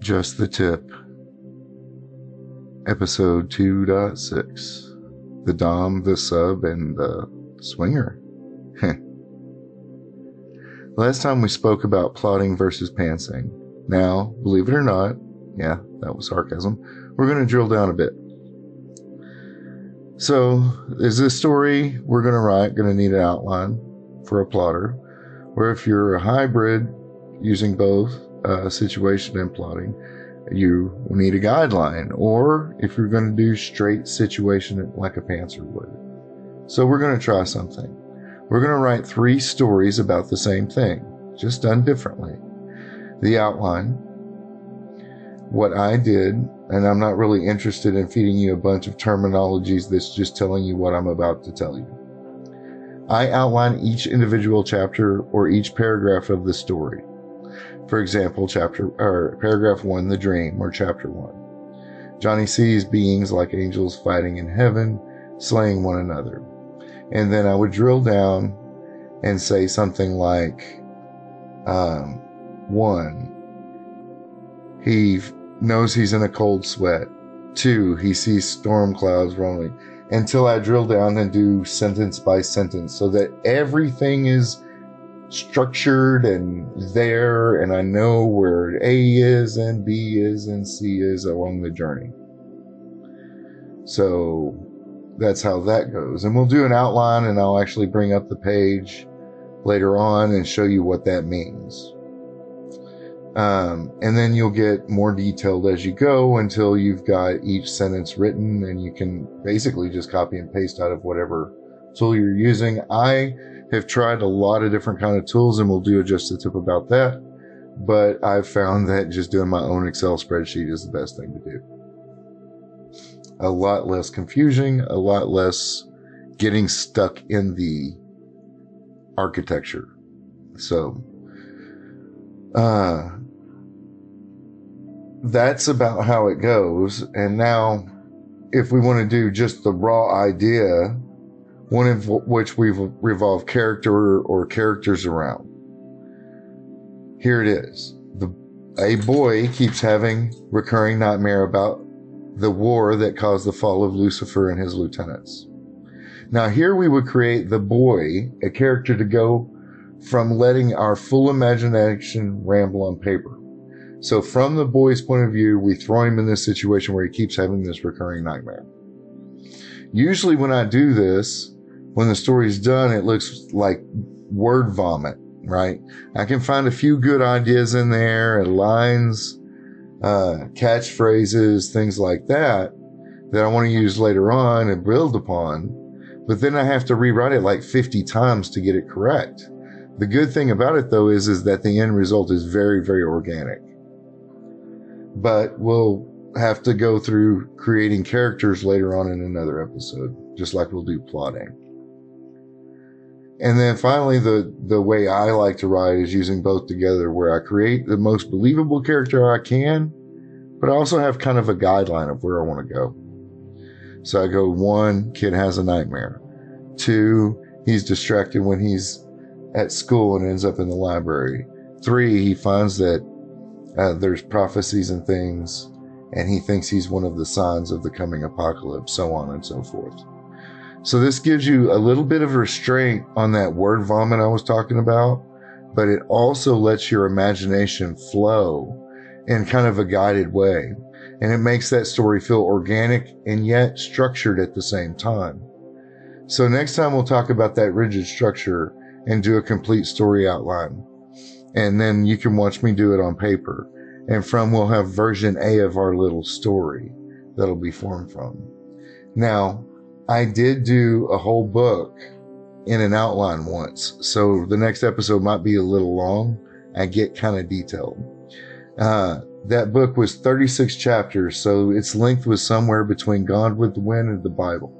Just the Tip, episode 2.6, the Dom, the Sub, and the Swinger. Last time we spoke about plotting versus pantsing. Now, believe it or not, yeah, that was sarcasm, we're going to drill down a bit. So, is this story we're going to write going to need an outline for a plotter? Or if you're a hybrid using both situation and plotting, you need a guideline. Or if you're going to do straight situation like a pantser would. So we're going to try something. We're going to write 3 stories about the same thing, just done differently. The outline, what I did, and I'm not really interested in feeding you a bunch of terminologies that's just telling you what I'm about to tell you. I outline each individual chapter or each paragraph of the story. For example, paragraph 1, the dream, or chapter 1. Johnny sees beings like angels fighting in heaven, slaying one another. And then I would drill down and say something like, 1, he knows he's in a cold sweat. 2, he sees storm clouds rolling. Until I drill down and do sentence by sentence so that everything is structured and there, and I know where A is and B is and C is along the journey. So that's how that goes. And we'll do an outline, and I'll actually bring up the page later on and show you what that means. And then you'll get more detailed as you go until you've got each sentence written, and you can basically just copy and paste out of whatever tool you're using. I have tried a lot of different kind of tools, and we'll do just a tip about that. But I've found that just doing my own Excel spreadsheet is the best thing to do. A lot less confusing, a lot less getting stuck in the architecture. So, that's about how it goes. And now, if we want to do just the raw idea, one of which we've revolved character or characters around. Here it is. A boy keeps having recurring nightmare about the war that caused the fall of Lucifer and his lieutenants. Now here we would create the boy, a character to go from letting our full imagination ramble on paper. So from the boy's point of view, we throw him in this situation where he keeps having this recurring nightmare. Usually when I do this, when the story's done, it looks like word vomit, right? I can find a few good ideas in there, lines, catchphrases, things like that I want to use later on and build upon. But then I have to rewrite it like 50 times to get it correct. The good thing about it, though, is that the end result is very, very organic. But we'll have to go through creating characters later on in another episode, just like we'll do plotting. And then finally, the way I like to write is using both together, where I create the most believable character I can, but I also have kind of a guideline of where I want to go. So I go, 1, kid has a nightmare. 2, he's distracted when he's at school and ends up in the library. 3, he finds that there's prophecies and things, and he thinks he's one of the signs of the coming apocalypse, so on and so forth. So this gives you a little bit of restraint on that word vomit I was talking about, but it also lets your imagination flow in kind of a guided way. And it makes that story feel organic and yet structured at the same time. So next time we'll talk about that rigid structure and do a complete story outline. And then you can watch me do it on paper. And we'll have version A of our little story that'll be formed from. Now, I did do a whole book in an outline once, so the next episode might be a little long. I get kind of detailed. That book was 36 chapters, so its length was somewhere between Gone with the Wind and the Bible.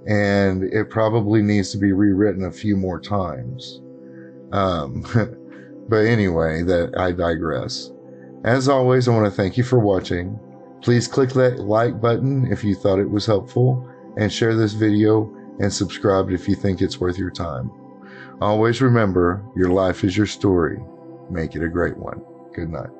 And it probably needs to be rewritten a few more times. But anyway, I digress. As always, I want to thank you for watching. Please click that like button if you thought it was helpful, and share this video and subscribe if you think it's worth your time. Always remember, your life is your story. Make it a great one. Good night.